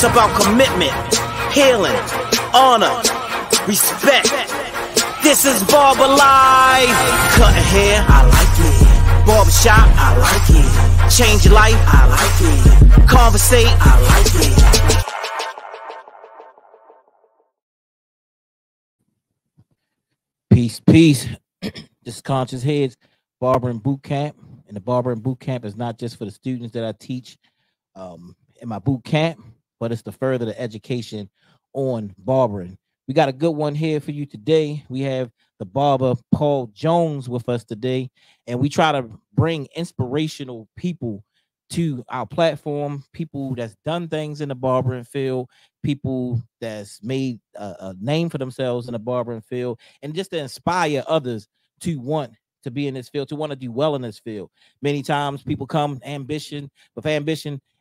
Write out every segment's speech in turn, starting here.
about commitment, healing, honor, respect. This is Barber Life. Cutting hair, I like it. Barbershop, I like it. Change your life, I like it. Conversate, I like it. Peace, peace. This is Conscious Heads Barbering Boot Camp. And the Barbering Boot Camp is not just for the students that I teach in my boot camp, but it's to further the education on barbering. We got a good one here for you today. We have the barber Paul Jones with us today, and we try to bring inspirational people to our platform, people that's done things in the barbering field, people that's made a name for themselves in the barbering field, and just to inspire others to want to be in this field, to want to do well in this field. Many times people come with ambition.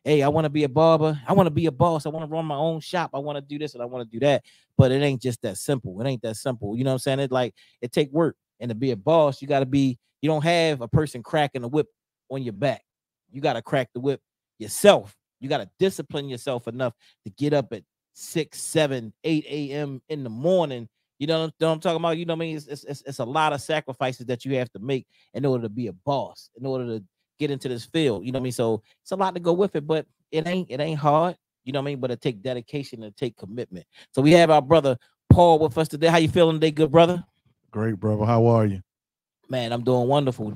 Hey, I want to be a barber. I want to be a boss. I want to run my own shop. I want to do this and I want to do that. But it ain't just that simple. It ain't that simple. You know what I'm saying? It take work. And to be a boss, you don't have a person cracking the whip on your back. You got to crack the whip yourself. You got to discipline yourself enough to get up at 6, 7, 8 a.m. in the morning. You know what I'm talking about? You know what I mean? It's a lot of sacrifices that you have to make in order to be a boss, in order to get into this field. You know what I mean? So it's a lot to go with it, but it ain't hard. You know what I mean? But it take dedication and take commitment. So we have our brother Paul with us today. How you feeling today, good brother? Great, brother. How are you? Man, I'm doing wonderful,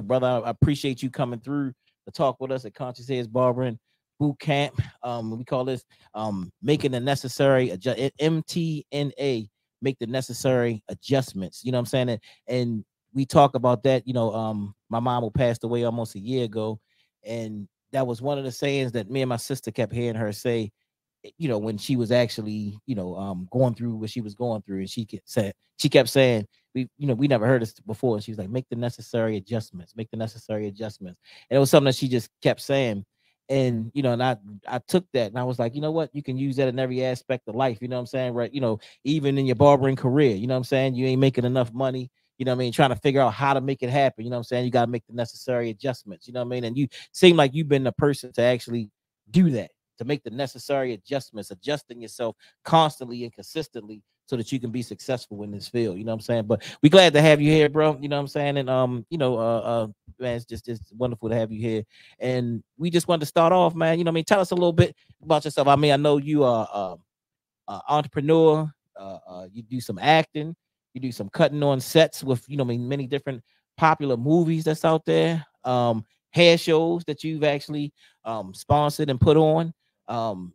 brother. I appreciate you coming through to talk with us at Conscious Heads Barbering Boot Camp. We call this making the necessary MTNA. Make the necessary adjustments. You know what I'm saying? And we talk about that. You know, my mom who passed away almost a year ago, and that was one of the sayings that me and my sister kept hearing her say, you know, when she was actually, you know, going through what she was going through. And she kept saying, we never heard this before. And she was like, make the necessary adjustments, make the necessary adjustments. And it was something that she just kept saying. And, you know, and I took that and I was like, you know what, you can use that in every aspect of life. You know what I'm saying? Right. You know, even in your barbering career, you know what I'm saying? You ain't making enough money. You know what I mean? Trying to figure out how to make it happen. You know what I'm saying? You got to make the necessary adjustments. You know what I mean? And you seem like you've been the person to actually do that, to make the necessary adjustments, adjusting yourself constantly and consistently so that you can be successful in this field. You know what I'm saying? But we glad to have you here, bro. You know what I'm saying? And man, it's just wonderful to have you here. And we just wanted to start off, man. You know what I mean? Tell us a little bit about yourself. I mean, I know you are an entrepreneur. You do some acting. You do some cutting on sets with, you know, I mean, many different popular movies that's out there. Hair shows that you've actually sponsored and put on.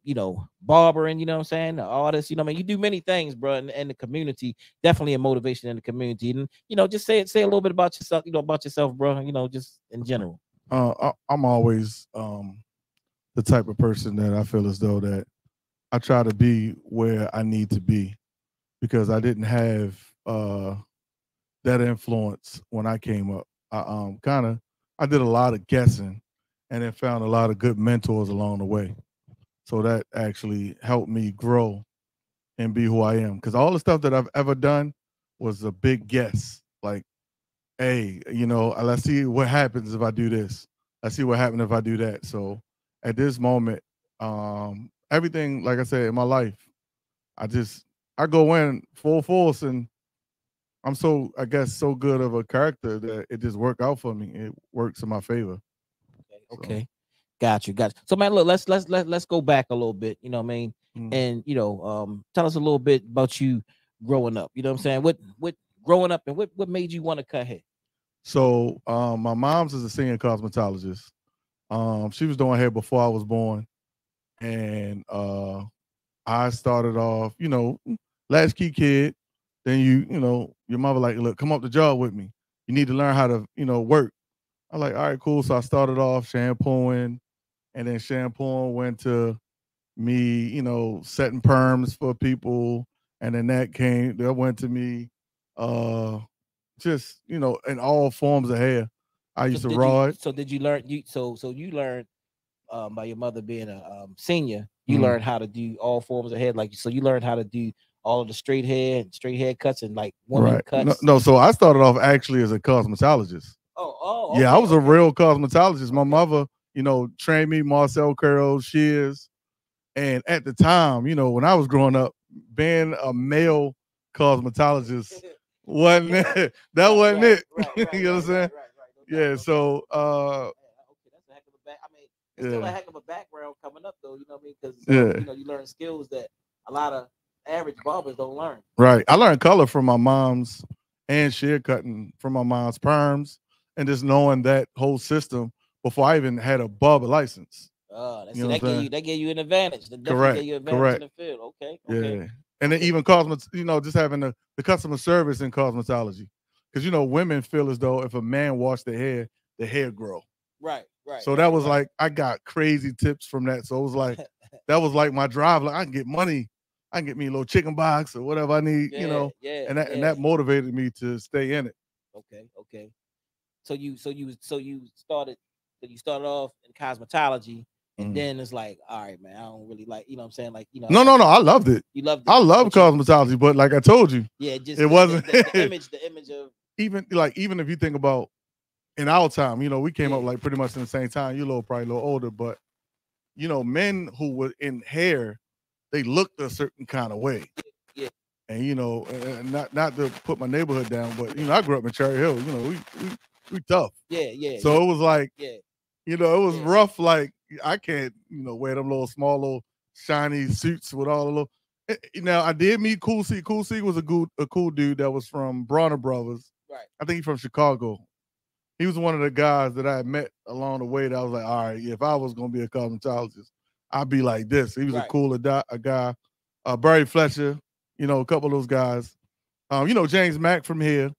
You know, barbering, you know what I'm saying? The artists, you know what I mean? You do many things, bro, in the community. Definitely a motivation in the community. And, you know, just say a little bit about yourself, bro, you know, just in general. I'm always the type of person that I feel as though that I try to be where I need to be, because I didn't have that influence when I came up. I did a lot of guessing and then found a lot of good mentors along the way. So that actually helped me grow and be who I am. Because all the stuff that I've ever done was a big guess. Like, hey, you know, let's see what happens if I do this. Let's see what happens if I do that. So at this moment, everything, like I said, in my life, I go in full force, and I'm so good of a character that it just worked out for me. It works in my favor. Okay. So. Got you. So, man, look, let's go back a little bit. You know what I mean? And you know, tell us a little bit about you growing up. You know what I'm saying? What growing up and what made you want to cut hair? So, my mom's is a senior cosmetologist. She was doing hair before I was born, and I started off, you know, latchkey kid. Then you know, your mother like, look, come up the job with me. You need to learn how to, you know, work. I'm like, all right, cool. So I started off shampooing, and then shampooing went to me, you know, setting perms for people. And then that went to me, just, you know, in all forms of hair. I used to rod. So did you learn? You learned by your mother being a senior. You learned how to do all forms of hair. Like, so you learned how to do all of the straight hair cuts and like woman cuts. No. So I started off actually as a cosmetologist. Okay, yeah, I was a real cosmetologist. My mother, you know, trained me Marcel curls, shears, And at the time, you know, when I was growing up, being a male cosmetologist wasn't it. That wasn't it. You know what I'm saying? Yeah. So okay, that's a heck of a back. I mean, it's still a yeah. heck of a background coming up though. You know what I mean? Because Yeah. you know, you learn skills that a lot of average barbers don't learn. Right. I learned color from my mom's and shear cutting from my mom's perms and just knowing that whole system before I even had a barber license. That's You know what I'm saying? that gave you an advantage. That definitely Correct. gave you an advantage in Correct. the field. Okay, okay. Yeah. And then even cosmet, you know, just having the customer service in cosmetology. Because you know, women feel as though if a man washed their hair grow. Right, right. So that was like I got crazy tips from that. So it was like that was like my drive. Like I can get money, I can get me a little chicken box or whatever I need, you know. And that motivated me to stay in it. Okay, okay. So you started off in cosmetology, and then it's like, all right, man, I don't really like, you know what I'm saying? Like, you know, no, I loved it. You loved it. I love cosmetology, but like I told you, just it wasn't the image of even if you think about in our time, you know, we came up like pretty much in the same time. You're probably a little older, but you know, men who were in hair, they looked a certain kind of way. Yeah. And you know, not to put my neighborhood down, but you know, I grew up in Cherry Hill. You know, we tough. Yeah. So it was like, you know, it was rough. Like I can't, you know, wear them small little shiny suits with all the little. Now I did meet Cool C. Cool C was a cool dude that was from Bronner Brothers. Right. I think he's from Chicago. He was one of the guys that I had met along the way that I was like, all right, if I was going to be a cosmetologist, I'd be like this. He was a cooler guy. Barry Fletcher, you know, a couple of those guys. You know, James Mack from here.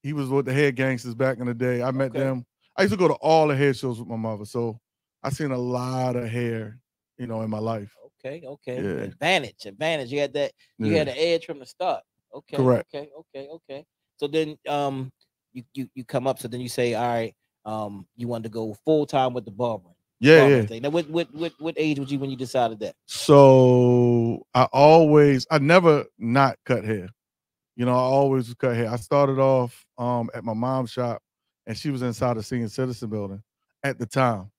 He was with the Hair Gangsters back in the day. I met them. I used to go to all the hair shows with my mother. So I seen a lot of hair, you know, in my life. Okay. Yeah. Advantage. You had that. You had an edge from the start. Okay. Correct. Okay. So then, you come up. So then you say, all right, you wanted to go full time with the barbering. Yeah. Thing. Now, what age was you when you decided that? So I never not cut hair. You know, I always cut hair. I started off at my mom's shop, and she was inside the senior citizen building at the time.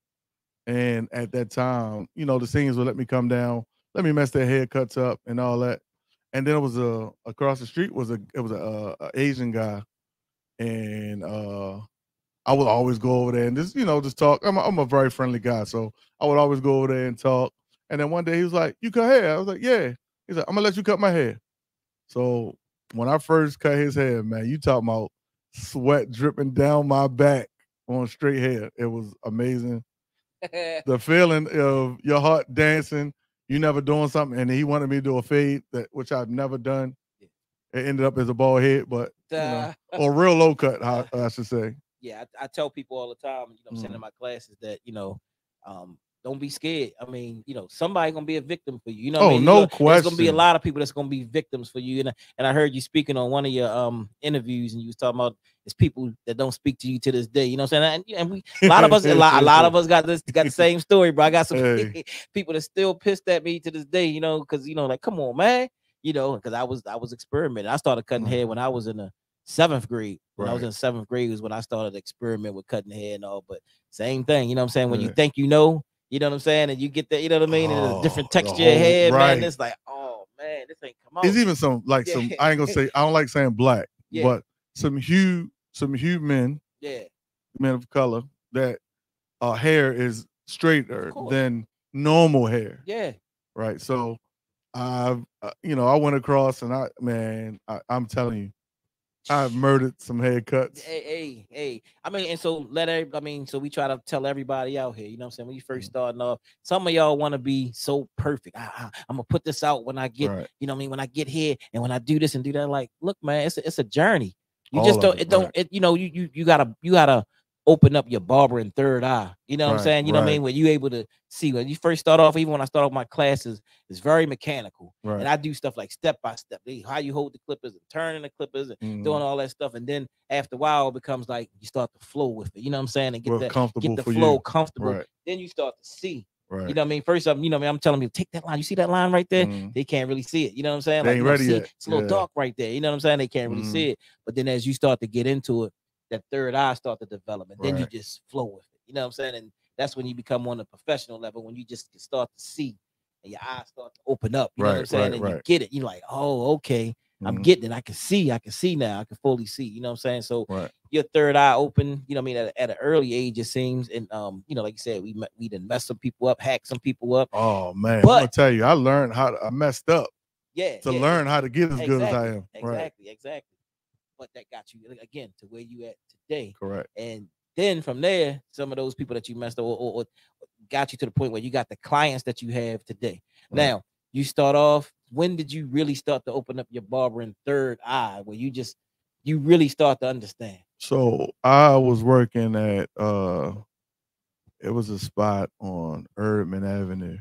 And at that time, you know, the seniors would let me come down, let me mess their haircuts up and all that. And then it was across the street was a Asian guy, and I would always go over there and just talk. I'm a very friendly guy, so I would always go over there and talk. And then one day he was like, "You cut hair?" I was like, "Yeah." He's like, "I'm gonna let you cut my hair." So when I first cut his hair, man, you talking about sweat dripping down my back on straight hair. It was amazing. The feeling of your heart dancing, you never doing something, and he wanted me to do a fade which I've never done. It ended up as a bald head, but you know, or real low cut, I should say. Yeah, I tell people all the time, you know, I'm saying in my classes that, you know, don't be scared. I mean, you know, somebody's gonna be a victim for you. You know what I mean? No question. There's gonna be a lot of people that's gonna be victims for you. And I heard you speaking on one of your interviews, and you was talking about it's people that don't speak to you to this day. You know what I'm saying? And we a lot of us got the same story, bro. I got some people that still pissed at me to this day, you know, because you know, like, come on, man. You know, because I was experimenting. I started cutting hair when I was in the 7th grade. When I was in 7th grade was when I started to experiment with cutting hair and all. But same thing, you know what I'm saying? When you think you know what I'm saying, and you get that, you know what I mean? And a different texture of hair, man. It's like, oh man, this ain't come out. It's even some I ain't gonna say, I don't like saying black, but some huge men, men of color, that hair is straighter than normal hair. Yeah. Right. So I went across and I'm telling you, I've murdered some haircuts. Hey. I mean, and so so we try to tell everybody out here, you know what I'm saying? When you first starting off, some of y'all want to be so perfect. I'm gonna put this out when I get, you know what I mean, when I get here and when I do this and do that. Like, look, man, it's a journey. You just you gotta open up your barbering third eye. You know what I'm saying? You know what I mean? When you able to see when you first start off, even when I start off my classes, it's very mechanical. Right. And I do stuff like step by step, how you hold the clippers and turning the clippers and doing all that stuff. And then after a while, it becomes like you start to flow with it. You know what I'm saying? And get the flow comfortable. Right. Then you start to see. Right. You know what I mean? First up, you know what I mean? I'm telling you, take that line. You see that line right there? They can't really see it. You know what I'm saying? They ain't ready yet. It's a little dark right there. You know what I'm saying? They can't really see it. But then as you start to get into it, that third eye start to develop, and then you just flow with it. You know what I'm saying? And that's when you become on a professional level, when you just start to see and your eyes start to open up. You know what I'm saying? And you get it. You're like, oh, okay, I'm getting it. I can see now. I can fully see. You know what I'm saying? So your third eye open. You know what I mean? At an early age, it seems. And you know, like you said, we done messed some people up, hacked some people up. Oh man, but I'm gonna tell you, I learned I messed up. To learn how to get as good as I am. Exactly. But that got you again to where you at today. Correct. And then from there, some of those people that you messed up or got you to the point where you got the clients that you have today. Right. Now, you start off, when did you really start to open up your barbering third eye where you really start to understand? So I was working at it was a spot on Erdman Avenue,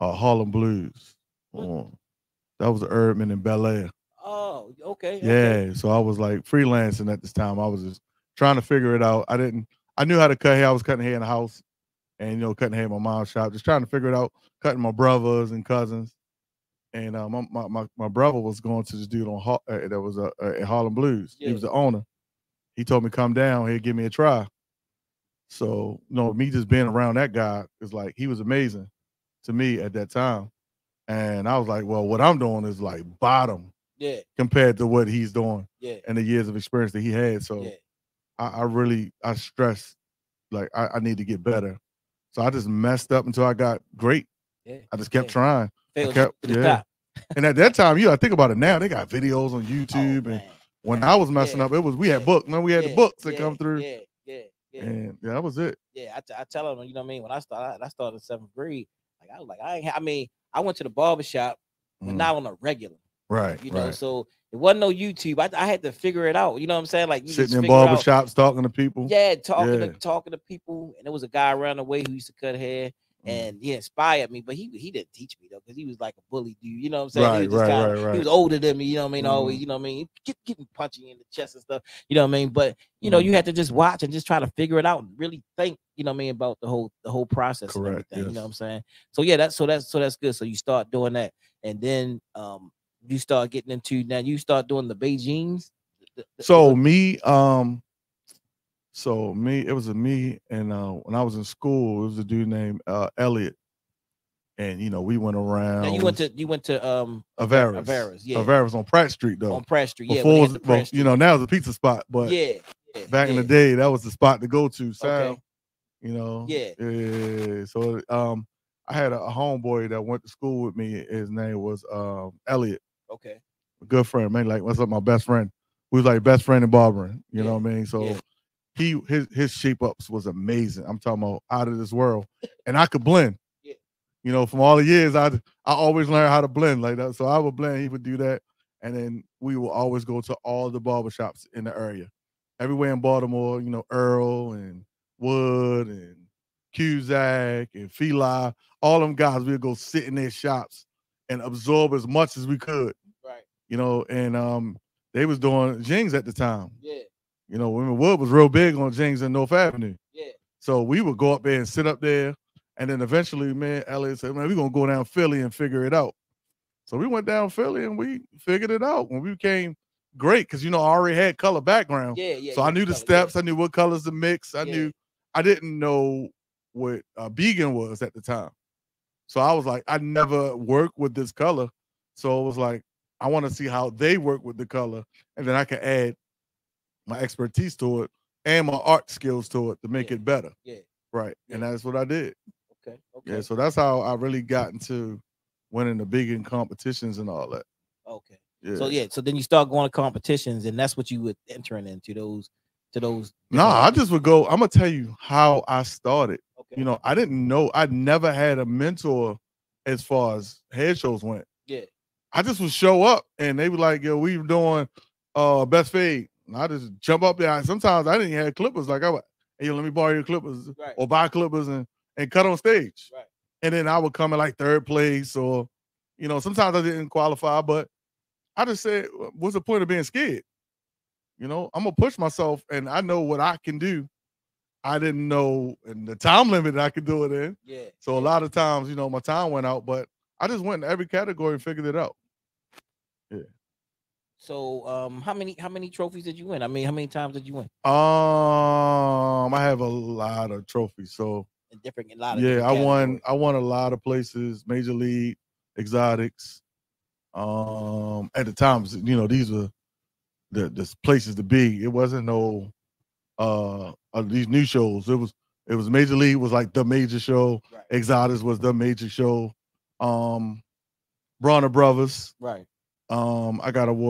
Harlem Blues. That was Erdman in Bel Air. Oh, okay. Yeah. So I was like freelancing at this time. I was just trying to figure it out. I knew how to cut hair. I was cutting hair in the house and, you know, cutting hair in my mom's shop, just trying to figure it out, cutting my brothers and cousins. And my brother was going to this dude on that was at Harlem Blues. Yeah. He was the owner. He told me, come down here, give me a try. So, you know, me just being around that guy is like, he was amazing to me at that time. And I was like, well, what I'm doing is like bottom compared to what he's doing and the years of experience that he had. So I stressed like I need to get better. So I just messed up until I got great. Yeah. I just kept trying. And at that time, I think about it now, they got videos on YouTube. And when I was messing up, we had books. We had the books that come through. And that was it. Yeah, I tell them, you know what I mean? When I started in 7th grade, like I was like, I went to the barbershop, but not on a regular. Right. You know, so it wasn't no YouTube. I had to figure it out. You know what I'm saying? Like you sitting in barbershops talking to people. Yeah, talking to people. And there was a guy around the way who used to cut hair. And he inspired me, but he didn't teach me though, because he was like a bully dude. You know what I'm saying? Right. He was older than me. You know what I mean? Always, you know what I mean? Getting punchy in the chest and stuff. You know what I mean? But you know, you had to just watch and just try to figure it out and really think. You know what I mean, about the whole process. Correct. And everything. Yes. You know what I'm saying? So yeah, that's good. So you start doing that, and then you start getting into now. You start doing the Beijing's. It was me and when I was in school, it was a dude named Elliot, and you know we went around. Now you went to Avera's, Avera's on Pratt Street though. On Pratt Street, before you know, now it's a pizza spot, but back in the day that was the spot to go to. Sal, you know, So I had a homeboy that went to school with me. His name was Elliot. Okay, a good friend, man. Like what's up, my best friend. We was like best friend in barbering. You know what I mean? So. His shape ups was amazing. I'm talking about out of this world, and I could blend. Yeah. You know, from all the years, I always learned how to blend like that. So I would blend. He would do that, and then we would always go to all the barbershops in the area, everywhere in Baltimore. You know, Earl and Wood and Cusack and Feli, all them guys. We'd go sit in their shops and absorb as much as we could. Right. You know, and they was doing Jings at the time. Yeah. You know, Wood was real big on Jings and North Avenue. Yeah. So we would go up there and sit up there. And then eventually, man, Elliot said, man, we're going to go down Philly and figure it out. So we went down Philly and we figured it out. When we became great, because, you know, I already had color background. So I knew the steps. I knew what colors to mix. I didn't know what Began was at the time. So I was like, I never worked with this color. So it was like, I want to see how they work with the color. And then I can add my expertise to it and my art skills to it to make it better. Yeah. Right. Yeah. And that's what I did. Okay. Yeah. So that's how I really got into winning the big competitions and all that. Okay. Yeah. So then you start going to competitions, and that's what you would entering into those. No, I just would go. I'm gonna tell you how I started. Okay. You know, I didn't know. I never had a mentor as far as head shows went. Yeah. I just would show up, and they were like, "Yo, we doing best fade." And I just jump up there. Sometimes I didn't have clippers. Like I would, hey, let me borrow your clippers or buy clippers and cut on stage. Right. And then I would come in like third place, or, you know, sometimes I didn't qualify, but I just said, what's the point of being scared? You know, I'm going to push myself and I know what I can do. I didn't know the time limit that I could do it in. Yeah. So a lot of times, you know, my time went out, but I just went in every category and figured it out. Yeah. So, how many trophies did you win? I mean, how many times did you win? I have a lot of trophies. So in different, a lot of Yeah, different I won. categories. I won a lot of places. Major League, exotics. At the times, you know, these were the places to be. It wasn't no these new shows. It was Major League was like the major show. Right. Exotics was the major show. Bronner Brothers. Right. I got awarded